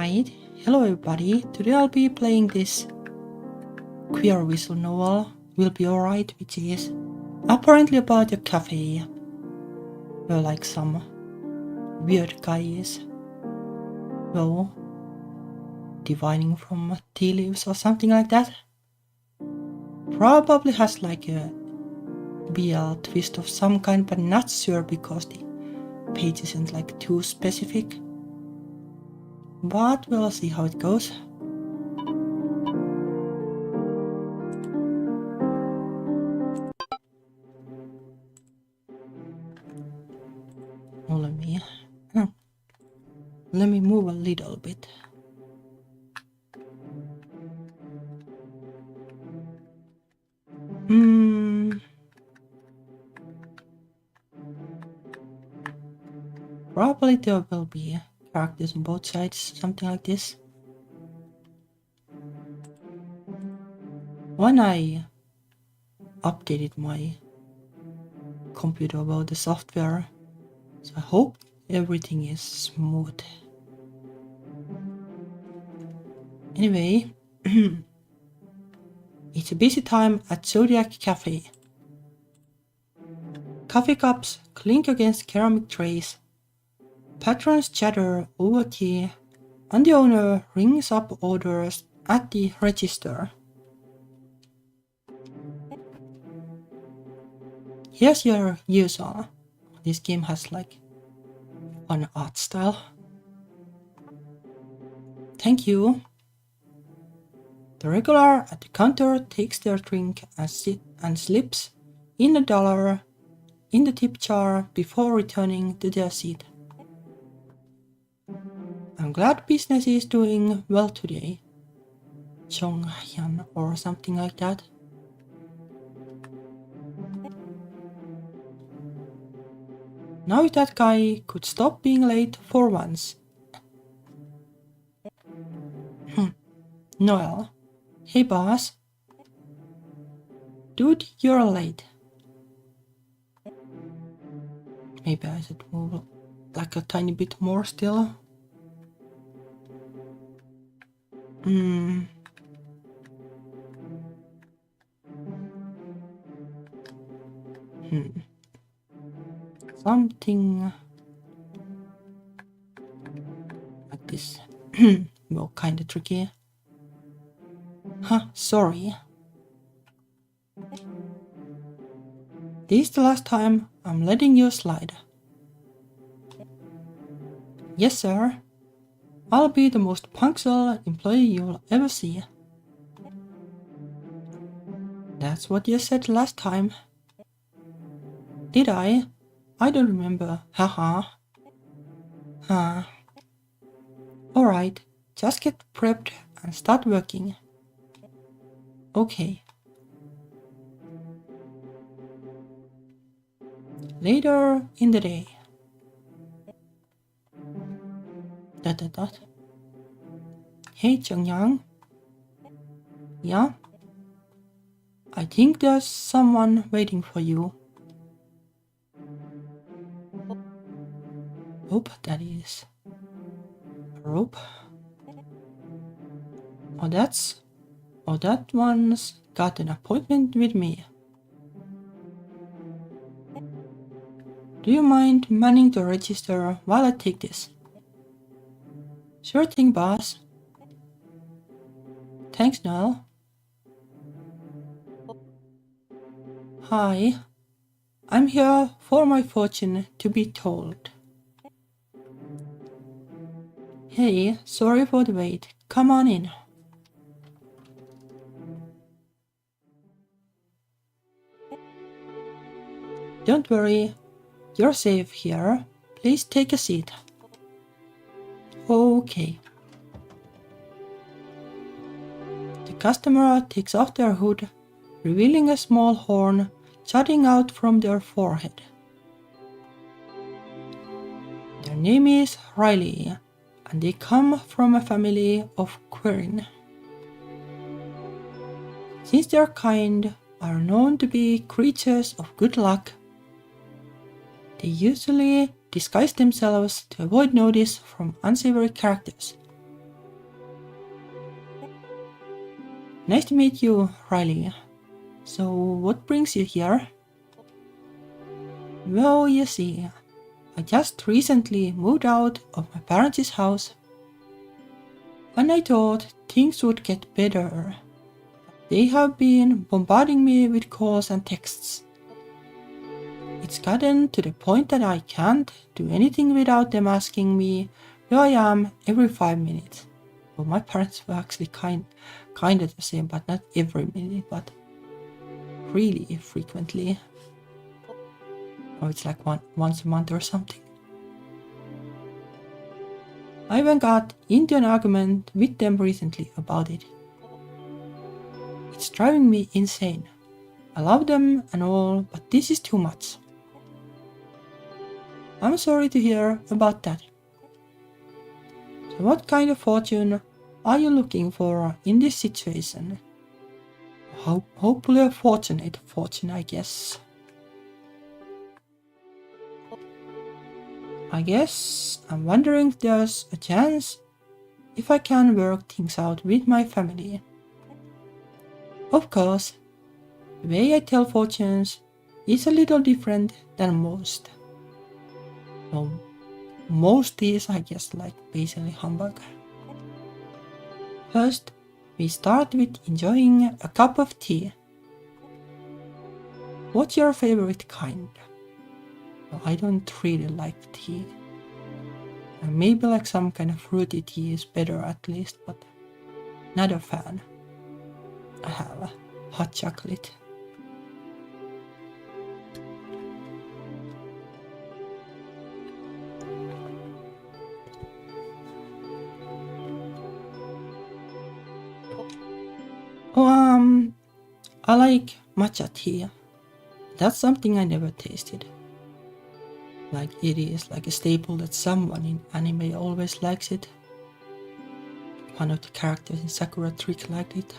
Alright, hello everybody. Today I'll be playing this queer visual novel, Will Be Alright, which is apparently about a cafe where like some weird guy is, well, divining from tea leaves or something like that. Probably has like a BL twist of some kind, but not sure because the page isn't like too specific. But we'll see how it goes. Oh, let me move a little bit. Probably there will be characters on both sides, something like this. When I updated my computer about the software, so I hope everything is smooth. Anyway, it's a busy time at Zodiac Cafe. Coffee cups clink against ceramic trays. Patrons chatter over tea, and the owner rings up orders at the register. Here's your user. This game has like fun art style. Thank you. The regular at the counter takes their drink and slips in $1 in the tip jar before returning to their seat. I'm glad business is doing well today. Chonghyun or something like that. Now if that guy could stop being late for once. Noel. Hey boss. Dude, you're late. Maybe I should move like a tiny bit more still. Something like this. Well, kinda tricky. Sorry. This is the last time I'm letting you slide. Yes, sir. I'll be the most punctual employee you'll ever see. That's what you said last time. Did I? I don't remember. Haha. Alright, just get prepped and start working. Okay. Later in the day. Hey, Chongyang. Yeah? I think there's someone waiting for you. Hope that is. Rope. That one's got an appointment with me. Do you mind manning the register while I take this? Sure thing, boss. Thanks, Noel. Hi. I'm here for my fortune to be told. Hey, sorry for the wait. Come on in. Don't worry. You're safe here. Please take a seat. Okay. The customer takes off their hood, revealing a small horn jutting out from their forehead. Their name is Riley, and they come from a family of Quirin. Since their kind are known to be creatures of good luck, they usually disguise themselves to avoid notice from unsavory characters. Nice to meet you, Riley. So, what brings you here? Well, you see, I just recently moved out of my parents' house, and I thought things would get better. They have been bombarding me with calls and texts. It's gotten to the point that I can't do anything without them asking me where I am every 5 minutes. Well, my parents were actually kind of the same, but not every minute, but really frequently. Or it's like once a month or something. I even got into an argument with them recently about it. It's driving me insane. I love them and all, but this is too much. I'm sorry to hear about that. So what kind of fortune are you looking for in this situation? Hopefully a fortunate fortune, I guess. I guess I'm wondering if there's a chance if I can work things out with my family. Of course, the way I tell fortunes is a little different than most. Well, most is, I guess, like basically hamburger. First, we start with enjoying a cup of tea. What's your favorite kind? Well, I don't really like tea. Maybe like some kind of fruity tea is better at least, but not a fan. I have hot chocolate. Oh, I like matcha tea. That's something I never tasted. Like it is like a staple that someone in anime always likes it. One of the characters in Sakura Trick liked it.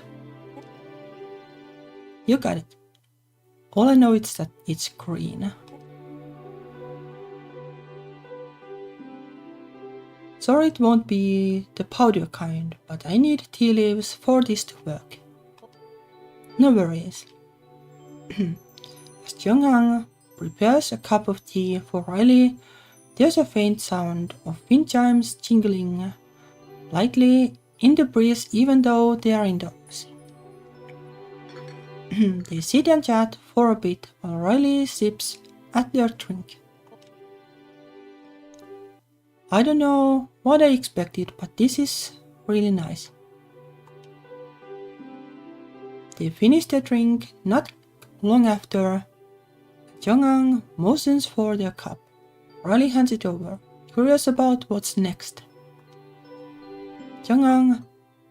You got it. All I know is that it's green. Sorry it won't be the powder kind, but I need tea leaves for this to work. No worries. As Jung-Ang prepares a cup of tea for Riley, there's a faint sound of wind chimes jingling lightly in the breeze even though they are indoors. They sit and chat for a bit while Riley sips at their drink. I don't know what I expected, but this is really nice. They finish their drink not long after. Jung-Ang motions for their cup. Riley hands it over, curious about what's next. Jung-Ang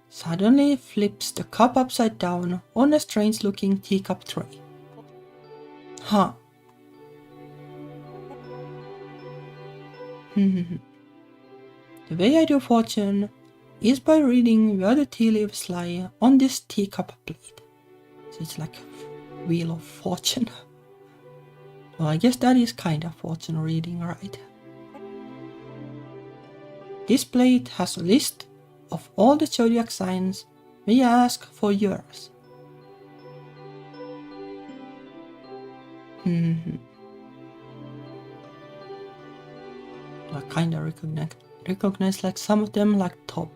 suddenly flips the cup upside down on a strange-looking teacup tray. Huh. The way I do fortune is by reading where the tea leaves lie on this teacup plate. So it's like a wheel of fortune. Well, I guess that is kind of fortune reading, right? This plate has a list of all the zodiac signs. May I ask for yours? I kind of recognize like some of them, like top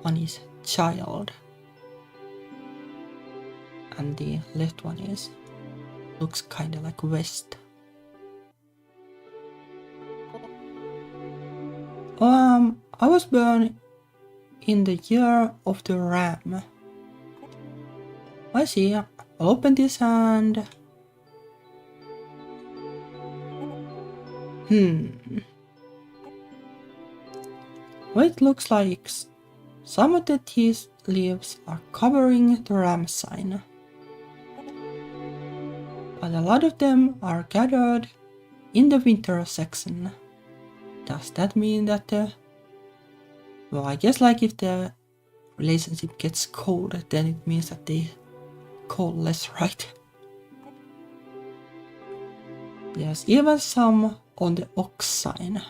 one is child. And the left one looks kind of like west. I was born in the year of the ram. I see. I'll open this and... Well, it looks like some of the tea leaves are covering the ram sign. But a lot of them are gathered in the winter section. Does that mean that well, I guess like if the relationship gets cold, then it means that they cold less, right? There's even some on the ox sign.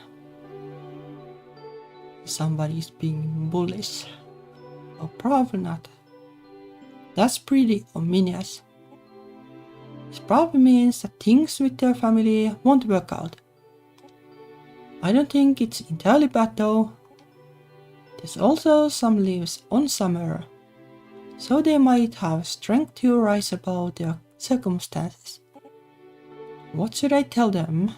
Somebody's being bullish. Or probably not. That's pretty ominous. This probably means that things with their family won't work out. I don't think it's entirely bad though. There's also some leaves on summer, so they might have strength to rise above their circumstances. What should I tell them?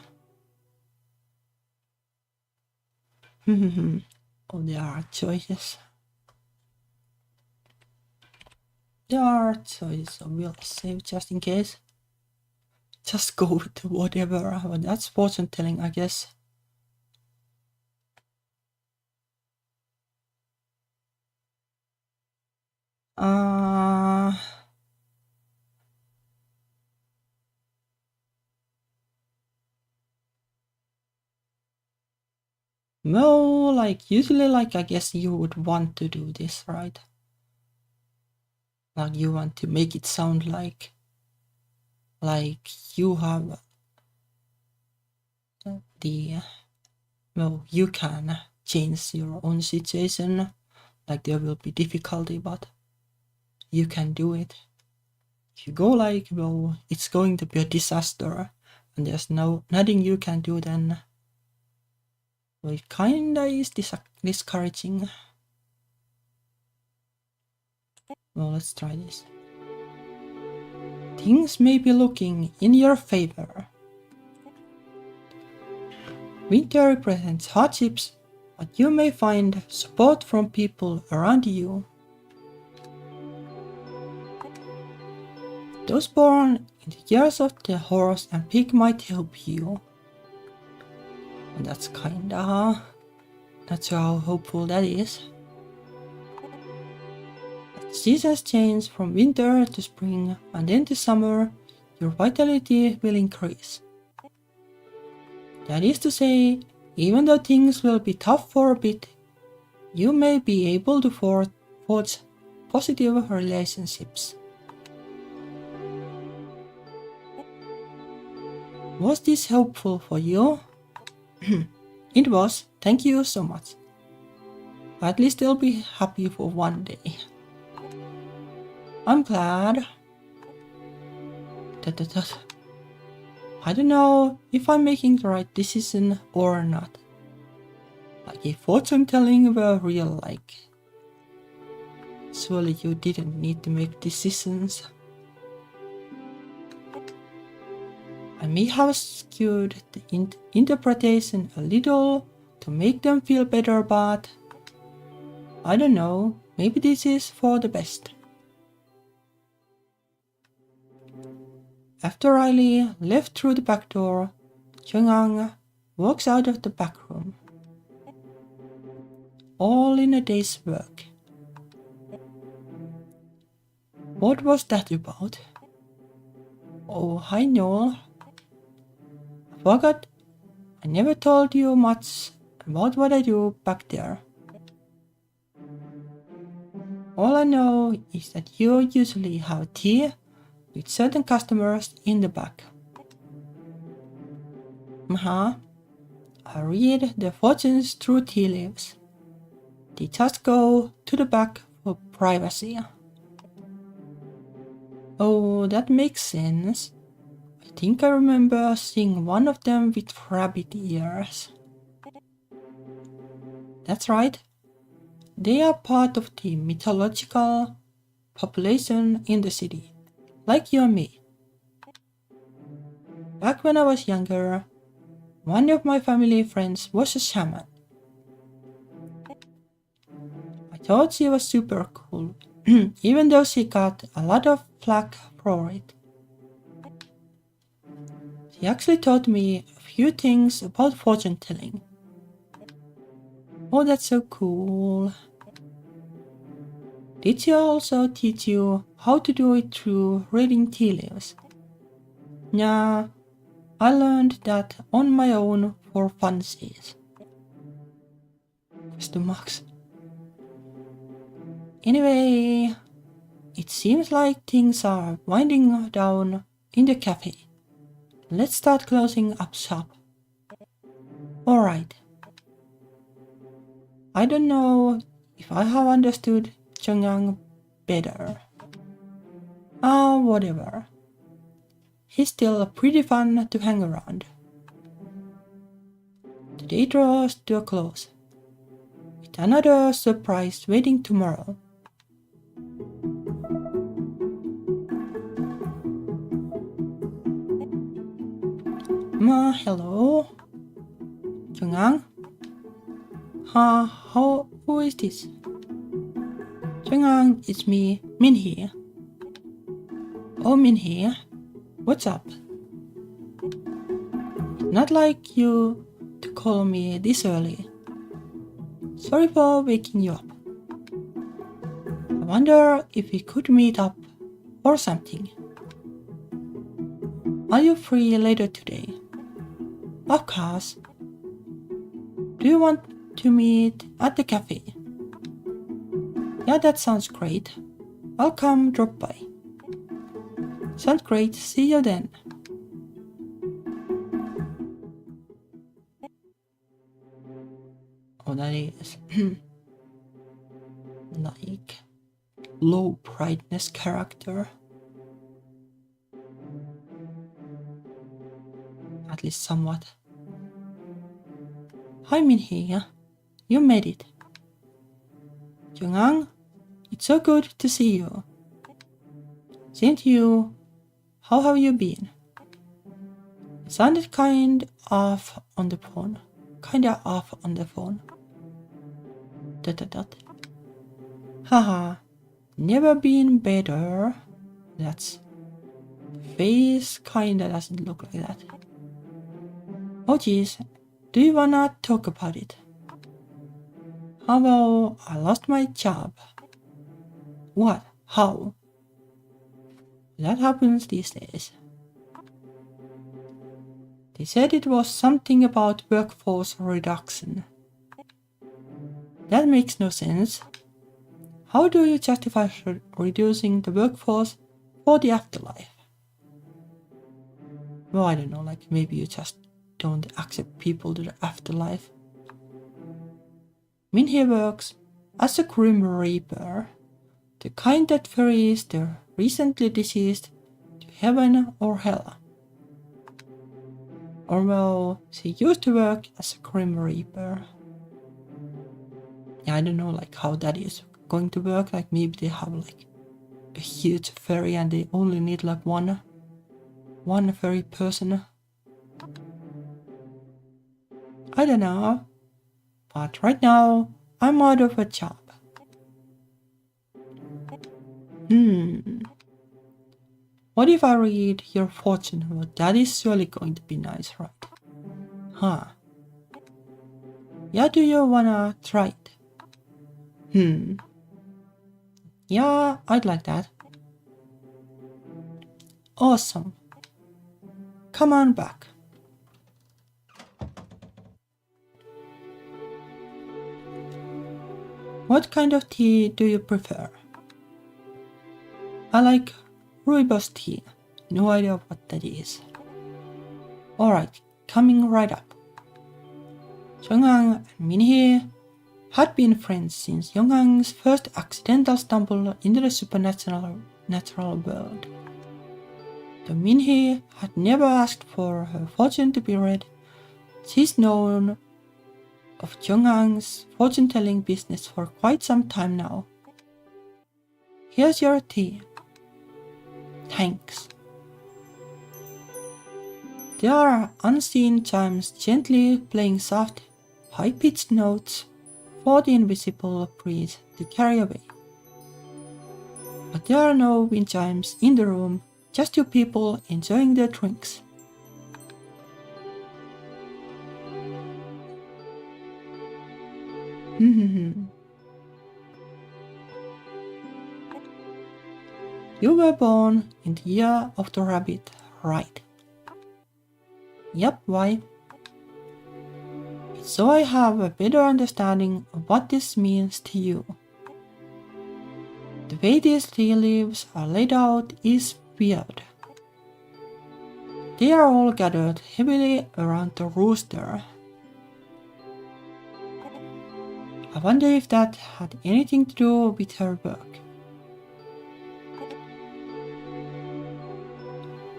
Oh, there are choices. So we'll save just in case. Just go with whatever. Well, that's fortune telling, I guess. Well, like usually, like I guess you would want to do this, right? Like you want to make it sound like you have the well, you can change your own situation. Like there will be difficulty, but you can do it. If you go like, well, it's going to be a disaster, and there's nothing you can do, then well, it kinda is discouraging. Well, let's try this. Things may be looking in your favor. Winter represents hardships, but you may find support from people around you. Those born in the years of the horse and pig might help you. And that's kinda not sure how hopeful that is. As the seasons change from winter to spring and then to summer, your vitality will increase. That is to say, even though things will be tough for a bit, you may be able to forge positive relationships. Was this helpful for you? It was, thank you so much. At least I'll be happy for one day. I'm glad. I don't know if I'm making the right decision or not. Like if fortune telling were real, like surely you didn't need to make decisions. I may have skewed the interpretation a little to make them feel better, but I don't know, maybe this is for the best. After Riley left through the back door, Chungang walks out of the back room. All in a day's work. What was that about? Oh, hi Noel. I forgot, I never told you much about what I do back there. All I know is that you usually have tea with certain customers in the back. I read their fortunes through tea leaves. They just go to the back for privacy. Oh, that makes sense. I think I remember seeing one of them with rabbit ears. That's right. They are part of the mythological population in the city, like you and me. Back when I was younger, one of my family friends was a shaman. I thought she was super cool, even though she got a lot of flack for it. She actually taught me a few things about fortune telling. Oh, that's so cool. Did she also teach you how to do it through reading tea leaves? Nah, I learned that on my own for funsies. Question marks. Anyway, it seems like things are winding down in the cafe. Let's start closing up shop. Alright. I don't know if I have understood Chongyang better. Whatever. He's still pretty fun to hang around. The day draws to a close, with another surprise waiting tomorrow. Hello? Jung-ang? Who is this? Jung-ang, it's me, Min-hee. Oh, Min-hee, what's up? Not like you to call me this early. Sorry for waking you up. I wonder if we could meet up or something. Are you free later today? Of course. Do you want to meet at the cafe? Yeah, that sounds great. I'll come drop by. Sounds great. See you then. Oh, that is like low brightness character. At least somewhat. Hi Min-hee, you made it. Jung-ang, it's so good to see you. Same to you. How have you been? It sounded kind of off on the phone. Haha, never been better. That's face kinda doesn't look like that. Oh geez, do you wanna talk about it? How about I lost my job? What? How? That happens these days. They said it was something about workforce reduction. That makes no sense. How do you justify reducing the workforce for the afterlife? Well, I don't know, like maybe you just don't accept people to the afterlife. Min-hee works as a Grim Reaper, the kind that ferries the recently deceased to heaven or hell. Or well, she used to work as a Grim Reaper. Yeah, I don't know like how that is going to work, like maybe they have like a huge ferry and they only need like one ferry person. I don't know, but right now I'm out of a job. What if I read your fortune? Well, that is surely going to be nice, right? Huh. Yeah, do you wanna try it? Yeah, I'd like that. Awesome. Come on back. What kind of tea do you prefer? I like rooibos tea. No idea what that is. Alright, coming right up. Jung-ang and Min-hee had been friends since Jung-ang's first accidental stumble into the supernatural world. Though Min-hee had never asked for her fortune to be read, she's known of Jung-ang's fortune-telling business for quite some time now. Here's your tea. Thanks. There are unseen chimes gently playing soft, high-pitched notes for the invisible breeze to carry away. But there are no wind chimes in the room, just two people enjoying their drinks. You were born in the year of the rabbit, right? Yep, why? So I have a better understanding of what this means to you. The way these tea leaves are laid out is weird. They are all gathered heavily around the rooster. I wonder if that had anything to do with her work.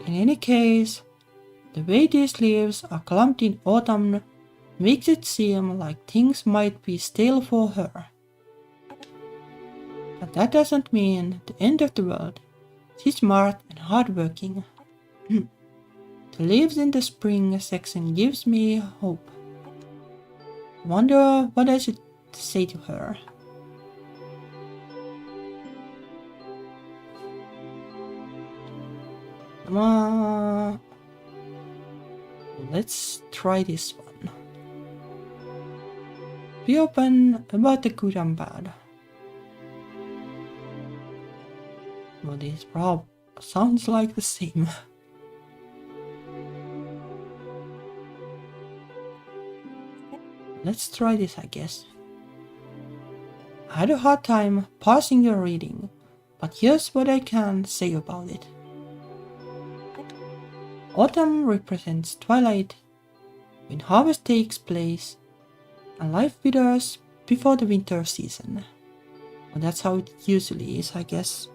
In any case, the way these leaves are clumped in autumn makes it seem like things might be stale for her. But that doesn't mean the end of the world. She's smart and hardworking. The leaves in the spring section gives me hope. I wonder what I should say to her. Let's try this one. Be open about the good and bad. Well, this probably sounds like the same. Let's try this, I guess. I had a hard time parsing your reading, but here's what I can say about it. Autumn represents twilight, when harvest takes place, and life withers before the winter season. Well, that's how it usually is, I guess.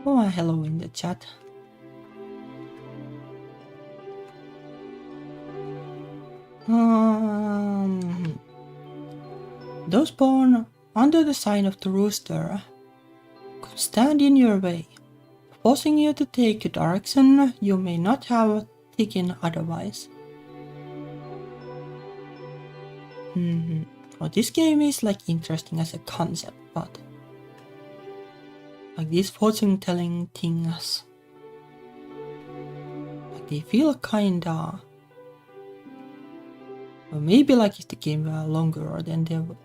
Oh, hello in the chat. Those born under the sign of the rooster could stand in your way, forcing you to take a direction you may not have taken otherwise. Well, this game is like interesting as a concept, but like these fortune-telling things, like they feel kinda. Well, maybe like if the game were longer, then there were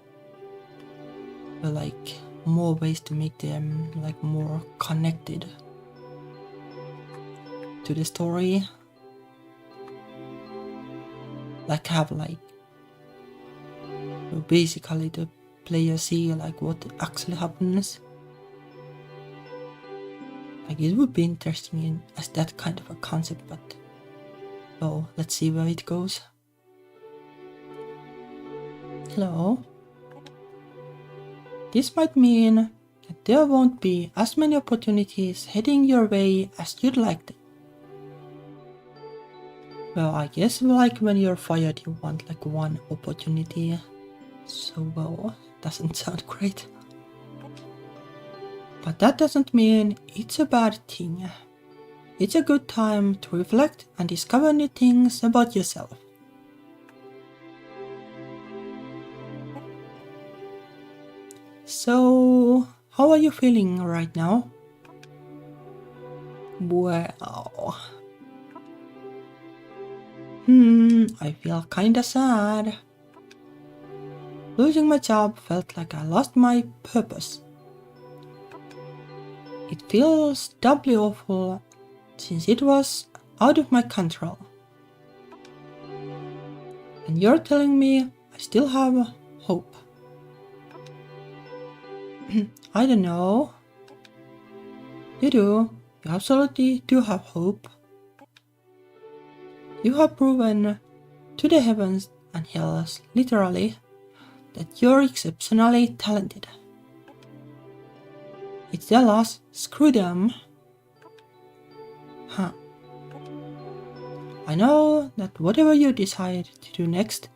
like more ways to make them like more connected to the story. Like have like basically the player see like what actually happens. Like it would be interesting as that kind of a concept, but well, let's see where it goes. Hello. This might mean that there won't be as many opportunities heading your way as you'd like them. Well, I guess like when you're fired you want like one opportunity. So well, doesn't sound great. But that doesn't mean it's a bad thing. It's a good time to reflect and discover new things about yourself. So, how are you feeling right now? Well, I feel kinda sad. Losing my job felt like I lost my purpose. It feels doubly awful since it was out of my control. And you're telling me I still have hope. I don't know. You do. You absolutely do have hope. You have proven to the heavens and hells, literally, that you're exceptionally talented. It's their loss, screw them. Huh. I know that whatever you decide to do next,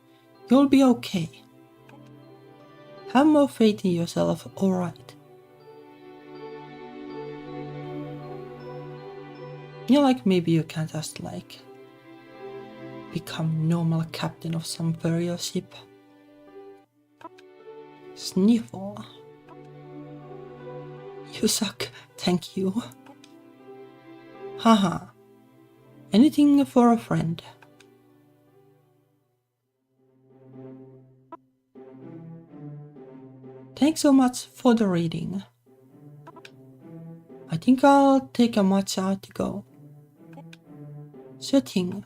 you'll be okay. Have more faith in yourself, alright. Yeah, like maybe you can just like become normal captain of some warrior ship. Sniffle. You suck, thank you. Haha. Anything for a friend. Thanks so much for the reading. I think I'll take a matcha to go. Sure thing.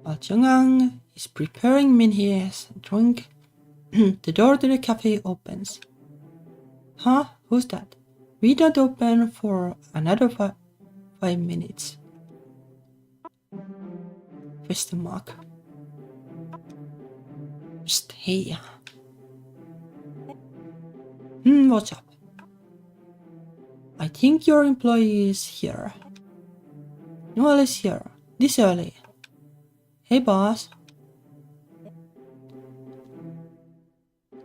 While Chungang is preparing Minhie's drink, the door to the cafe opens. Huh? Who's that? We don't open for another 5 minutes. Question mark. Hey. What's up? I think your employee is here. Noel is here. This early. Hey, boss.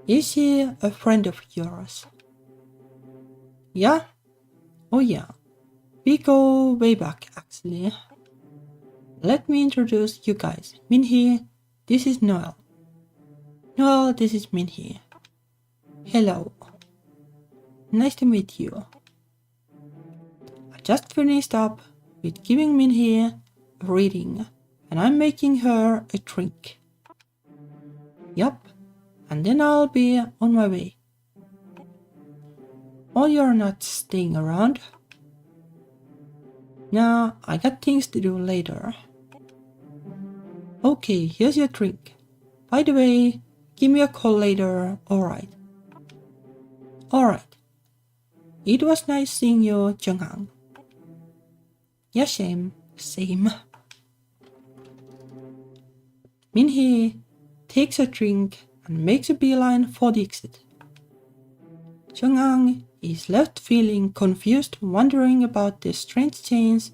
Is he a friend of yours? Yeah? Oh yeah. We go way back, actually. Let me introduce you guys. Minhee, this is Noel. Noel, this is Minhee. Hello. Nice to meet you. I just finished up with giving Minhee a reading, and I'm making her a drink. Yup, and then I'll be on my way. Oh, you're not staying around? Nah, I got things to do later. Okay, here's your drink. By the way, give me a call later, alright? Alright. It was nice seeing you, Jung-hang. Yeah, same. Minhee takes a drink and makes a beeline for the exit. Jung-hang is left feeling confused, wondering about the strange change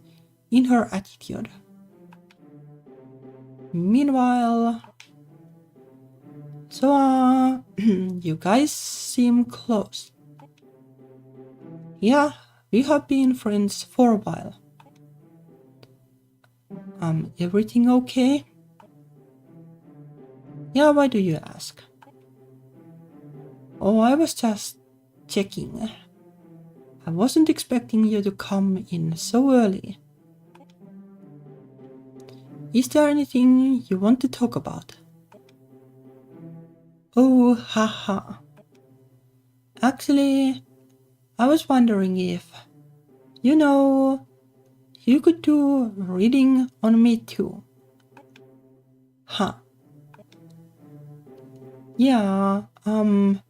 in her attitude. Meanwhile, so you guys seem close. Yeah, we have been friends for a while. Everything okay? Yeah, why do you ask? Oh, I was just checking. I wasn't expecting you to come in so early. Is there anything you want to talk about? Oh, haha. Actually, I was wondering if, you could do a reading on me too. Huh. Yeah, I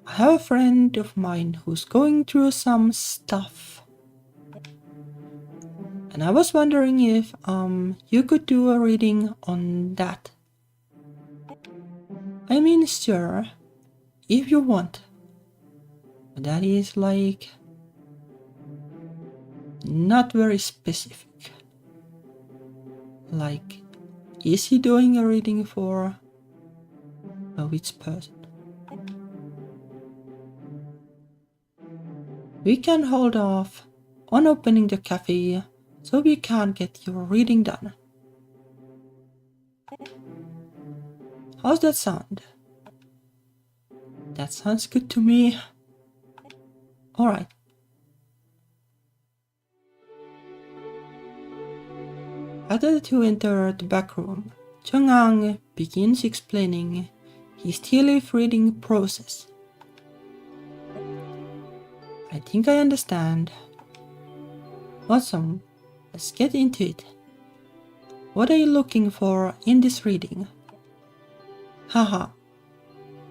have a friend of mine who's going through some stuff. And I was wondering if, you could do a reading on that. I mean, sure, if you want. But that is like not very specific. Like, is he doing a reading for a which person? We can hold off on opening the cafe so we can get your reading done. How's that sound? That sounds good to me. Alright. After the two enter the back room, Jung-hang begins explaining his tea leaf reading process. I think I understand. Awesome, let's get into it. What are you looking for in this reading? Haha,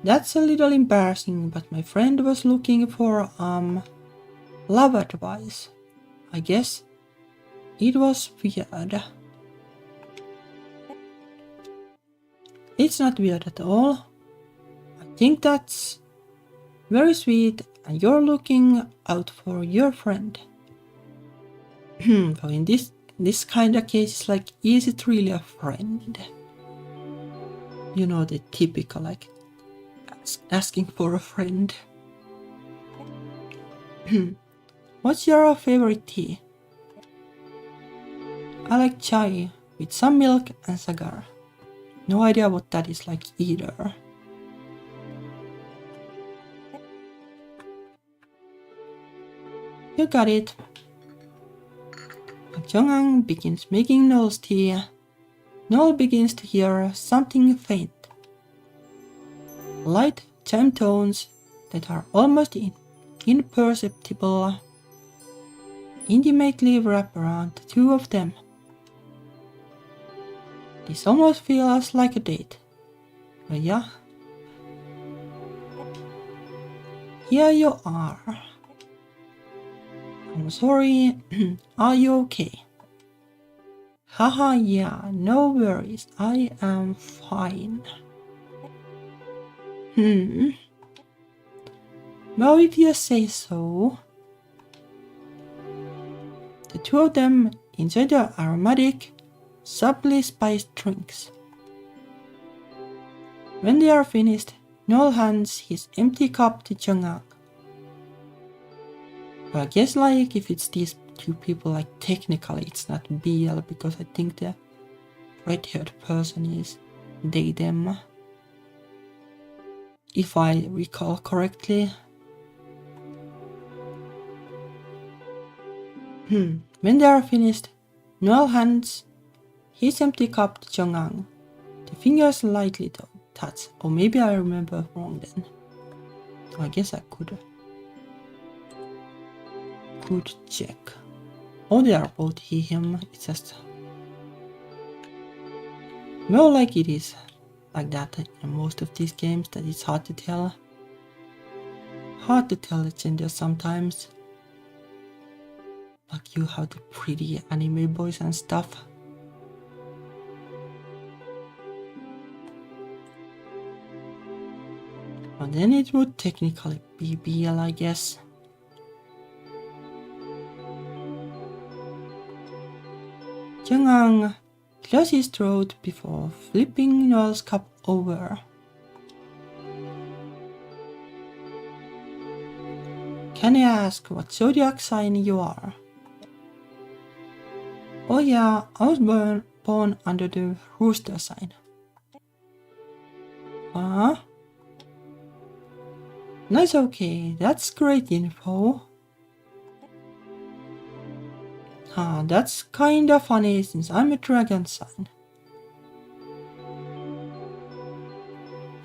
that's a little embarrassing, but my friend was looking for, love advice. I guess it was weird. It's not weird at all. I think that's very sweet and you're looking out for your friend. So in this kind of case, it's like, is it really a friend? You know, the typical, like, asking for a friend. What's your favorite tea? I like chai with some milk and sagar. No idea what that is like either. You got it. Jung-hang begins making Noel's tea. Noel begins to hear something faint. Light chime tones that are almost imperceptible intimately wrap around the two of them. This almost feels like a date. But yeah. Here you are. I'm sorry. Are you okay? Haha, yeah, no worries. I am fine. Well, if you say so. The two of them enjoy the aromatic, subtly spiced drinks. When they are finished, Noel hands his empty cup to Jung-ak. Well, I guess like if it's these two people, like technically it's not BL because I think the red-haired person is they them. If I recall correctly. When they are finished, Noel hands his empty cup to Jung-ak. The fingers lightly touch, or maybe I remember wrong then. I guess I could check. Oh, they are both he, him. It's just more like it is like that in most of these games that it's hard to tell. Hard to tell the gender sometimes. Like you have the pretty anime boys and stuff. But then it would technically be BL, I guess. Jung-ang clears his throat before flipping Noel's cup over. Can I ask what zodiac sign you are? Oh yeah, I was born under the rooster sign. Huh? Nice, okay, that's great info. That's kinda funny since I'm a dragon sign.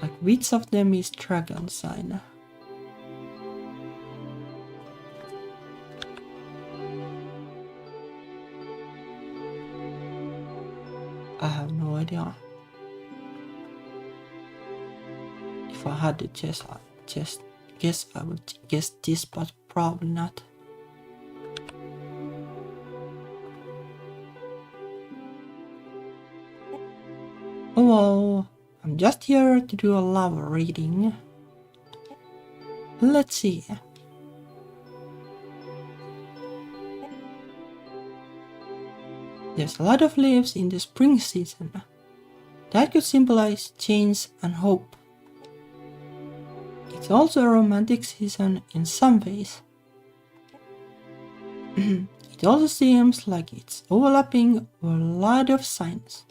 Like, which of them is dragon sign? I have no idea. If I had to guess, I would guess this, but probably not. Hello, I'm just here to do a love reading. Let's see. There's a lot of leaves in the spring season. That could symbolize change and hope. It's also a romantic season in some ways. It also seems like it's overlapping with a lot of signs.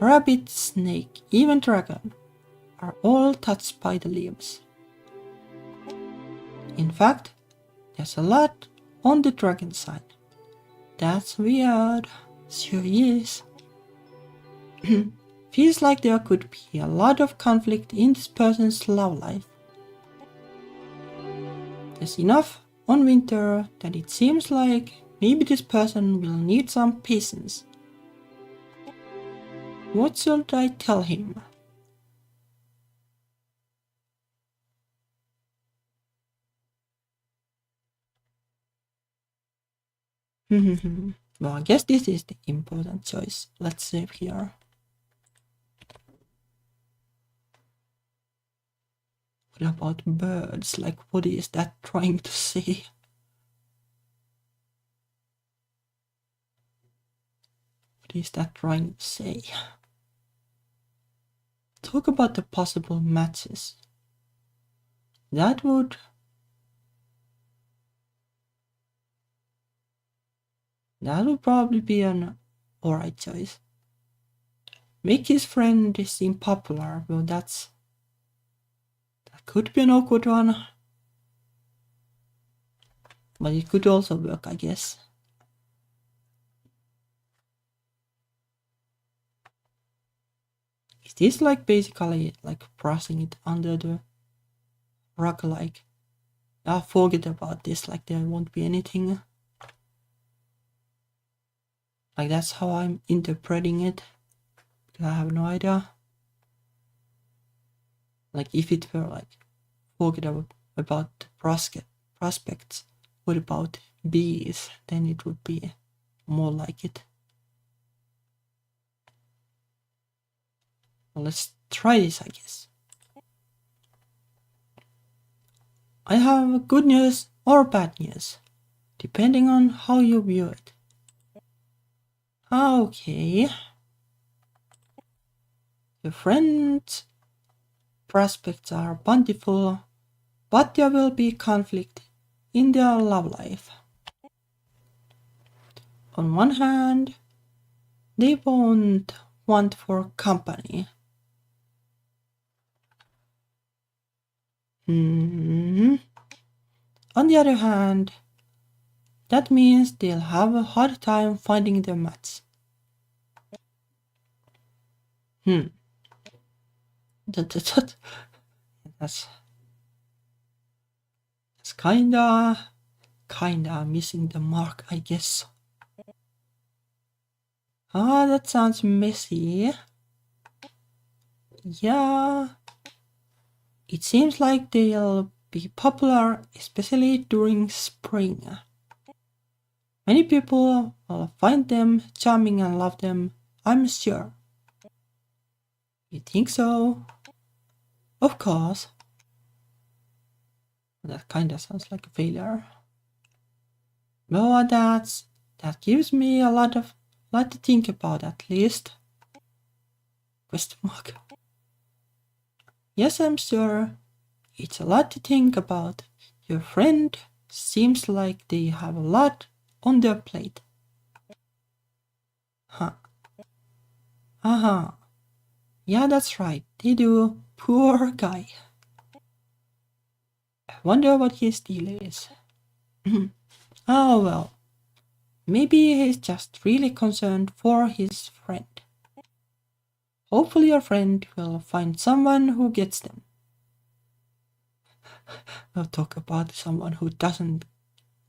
Rabbit, snake, even dragon are all touched by the leaves. In fact, there's a lot on the dragon side. That's weird. Sure is. Feels like there could be a lot of conflict in this person's love life. There's enough on winter that it seems like maybe this person will need some patience. What should I tell him? Well, I guess this is the important choice. Let's save here. What about birds? Like, what is that trying to say? What is that trying to say? Talk about the possible matches. That would probably be an alright choice. Make his friend seem popular, well that could be an awkward one. But it could also work, I guess. Is this like basically like brushing it under the rug, like, forget about this, like there won't be anything? Like that's how I'm interpreting it. I have no idea. Like if it were like forget about the prospects, What about bees? Then it would be more like it. Well, let's try this, I guess. I have good news or bad news, depending on how you view it. Okay. Your friends' prospects are bountiful, but there will be conflict in their love life. On one hand, they won't want for company. On the other hand, that means they'll have a hard time finding their match. That's kinda missing the mark, I guess. That sounds messy. Yeah. It seems like they'll be popular, especially during spring. Many people will find them charming and love them, I'm sure. You think so? Of course. That kinda sounds like a failure. Well, that gives me a lot to think about, at least. Question mark. Yes, I'm sure. It's a lot to think about. Your friend seems like they have a lot on their plate. Huh. Yeah, that's right. They do. Poor guy. I wonder what his deal is. Oh well. Maybe he's just really concerned for his friend. Hopefully your friend will find someone who gets them. We'll talk about someone who doesn't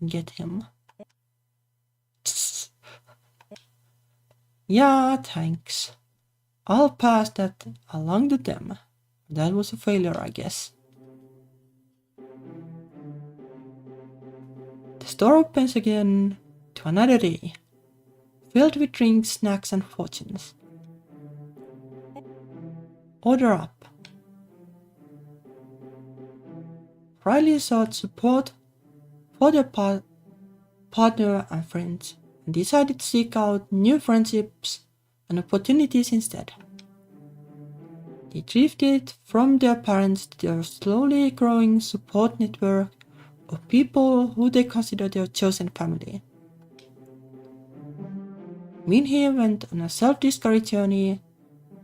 get him. Yeah, thanks. I'll pass that along to them. That was a failure, I guess. The store opens again to another day, filled with drinks, snacks, and fortunes. Order up. Riley sought support for their partner and friends, and decided to seek out new friendships and opportunities instead. They drifted from their parents to their slowly growing support network of people who they consider their chosen family. Minhee went on a self-discovery journey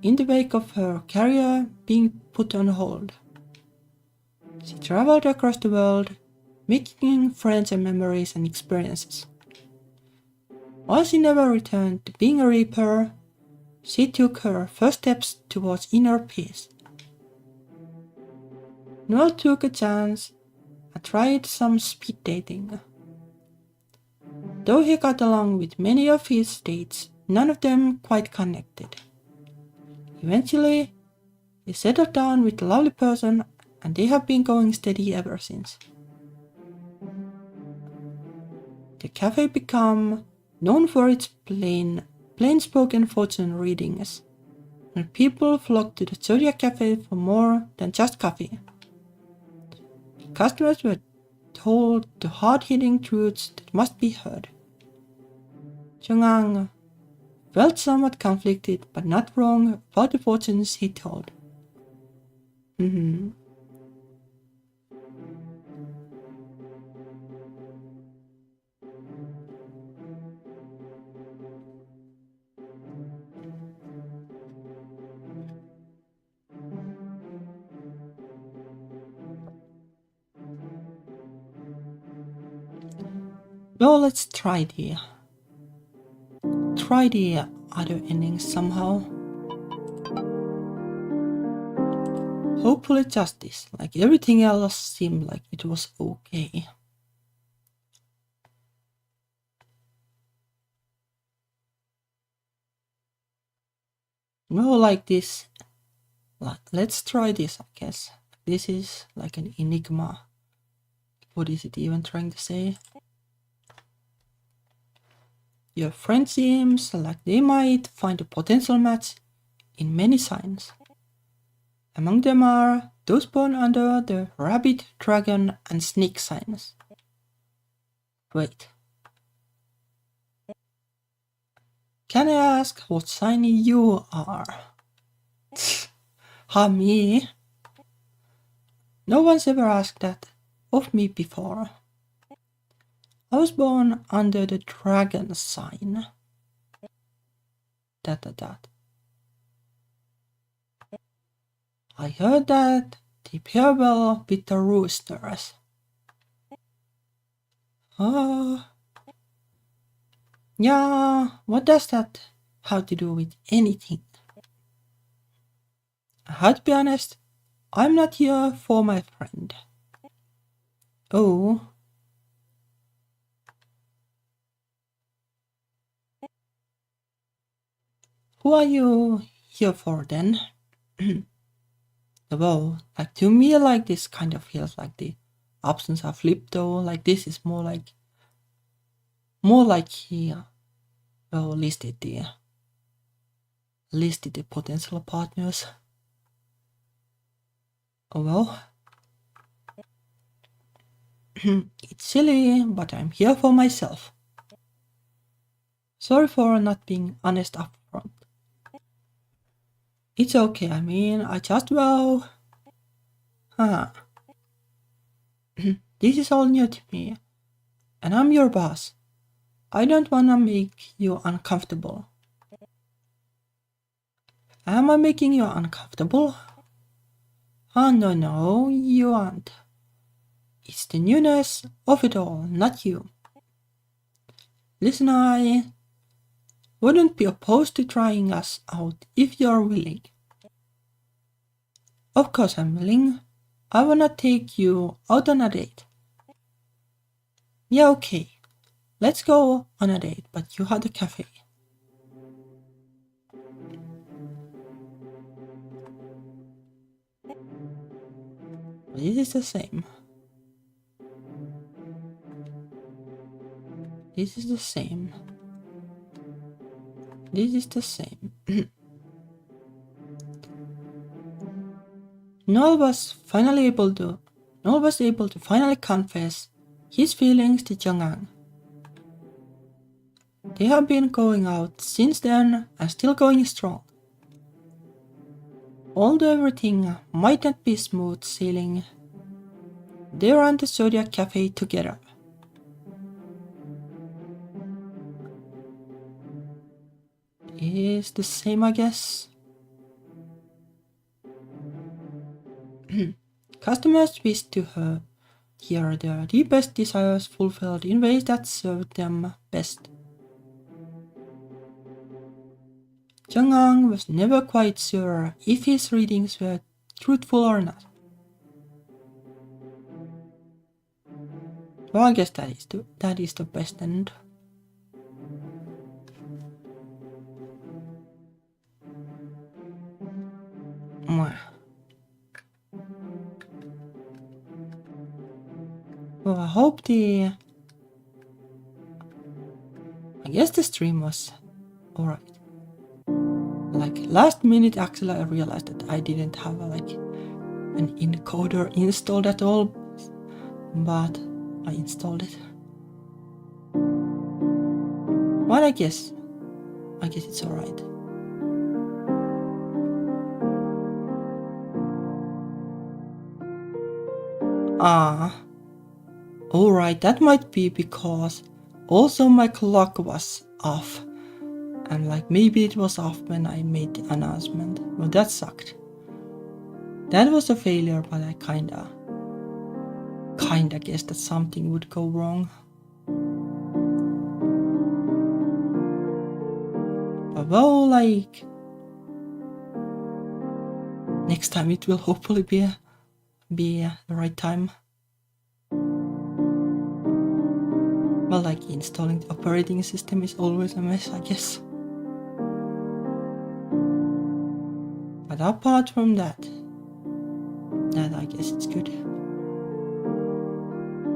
in the wake of her career being put on hold. She traveled across the world, making friends and memories and experiences. While she never returned to being a reaper, she took her first steps towards inner peace. Noel took a chance and tried some speed dating. Though he got along with many of his dates, none of them quite connected. Eventually, he settled down with a lovely person, and they have been going steady ever since. The cafe became known for its plain-spoken fortune readings, and people flocked to the Zodiac Cafe for more than just coffee. Customers were told the hard-hitting truths that must be heard. Jung-ang felt somewhat conflicted but not wrong about the fortunes he told. Well, let's try the other ending somehow. Hopefully justice, like everything else seemed like it was okay. No, like this. Let's try this, I guess. This is like an enigma. What is it even trying to say? Your friend seems like they might find a potential match in many signs. Among them are those born under the rabbit, dragon, and snake signs. Wait. Can I ask what sign you are? Me? No one's ever asked that of me before. I was born under the dragon sign. That. I heard that they pair well with the roosters. Yeah, what does that have to do with anything? I had to be honest, I'm not here for my friend. Oh. Who are you here for then? Well, like to me, like this kind of feels like the options are flipped though. Like this is more like he listed the potential partners. Oh well. It's silly, but I'm here for myself. Sorry for not being honest up front. It's okay, I mean, I just This is all new to me, and I'm your boss. I don't wanna make you uncomfortable. Am I making you uncomfortable? Oh no, you aren't. It's the newness of it all, not you. Listen, I wouldn't be opposed to trying us out if you're willing. Of course I'm willing. I wanna take you out on a date. Yeah, okay. Let's go on a date, but you have the cafe. This is the same. This is the same. This is the same. Noel was able to finally confess his feelings to Jung-ang. They have been going out since then and still going strong. Although everything might not be smooth sailing, they're on the Zodiac Cafe together. Is the same, I guess. Customers wish to hear their deepest desires fulfilled in ways that serve them best. Jung-ang was never quite sure if his readings were truthful or not. Well, I guess that is the best end. Well, I guess the stream was alright. Like last minute actually I realized that I didn't have an encoder installed at all, but I installed it. But I guess it's alright. Alright, that might be because also my clock was off. And maybe it was off when I made the announcement. Well, that sucked. That was a failure, but I kinda guessed that something would go wrong. But well, next time it will hopefully be the right time. Well, installing the operating system is always a mess, I guess. But apart from that I guess it's good.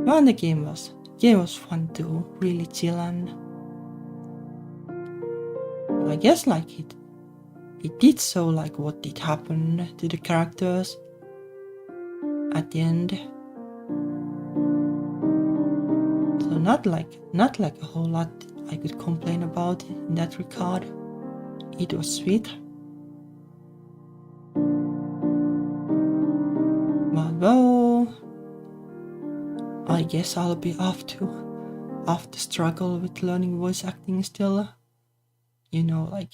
Well, the game was fun too, really chill, and I guess like it did show like what did happen to the characters at the end. So not like a whole lot I could complain about in that regard. It was sweet. But well, I guess I'll be off to struggle with learning voice acting still. You know, like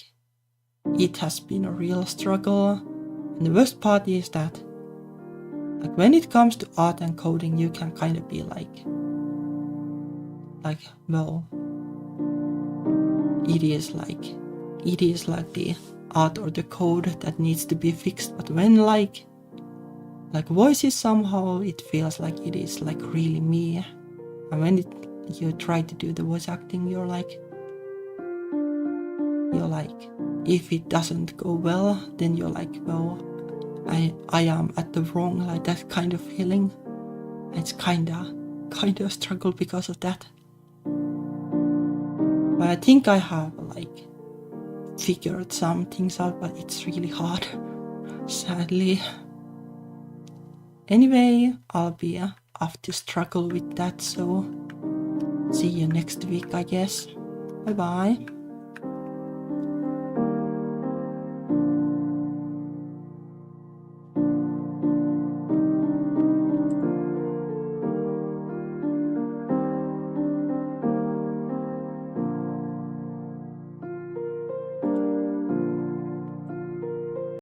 it has been a real struggle. And the worst part is that like when it comes to art and coding, you can kind of be like well, it is like the art or the code that needs to be fixed. But when like voices, somehow it feels like it is like really me. And when you try to do the voice acting, you're like if it doesn't go well, then you're like, well, I am at the wrong, like that kind of feeling. It's kinda a struggle because of that. But I think I have like figured some things out, but it's really hard, sadly. Anyway, I'll be off to struggle with that, so see you next week, I guess. Bye bye.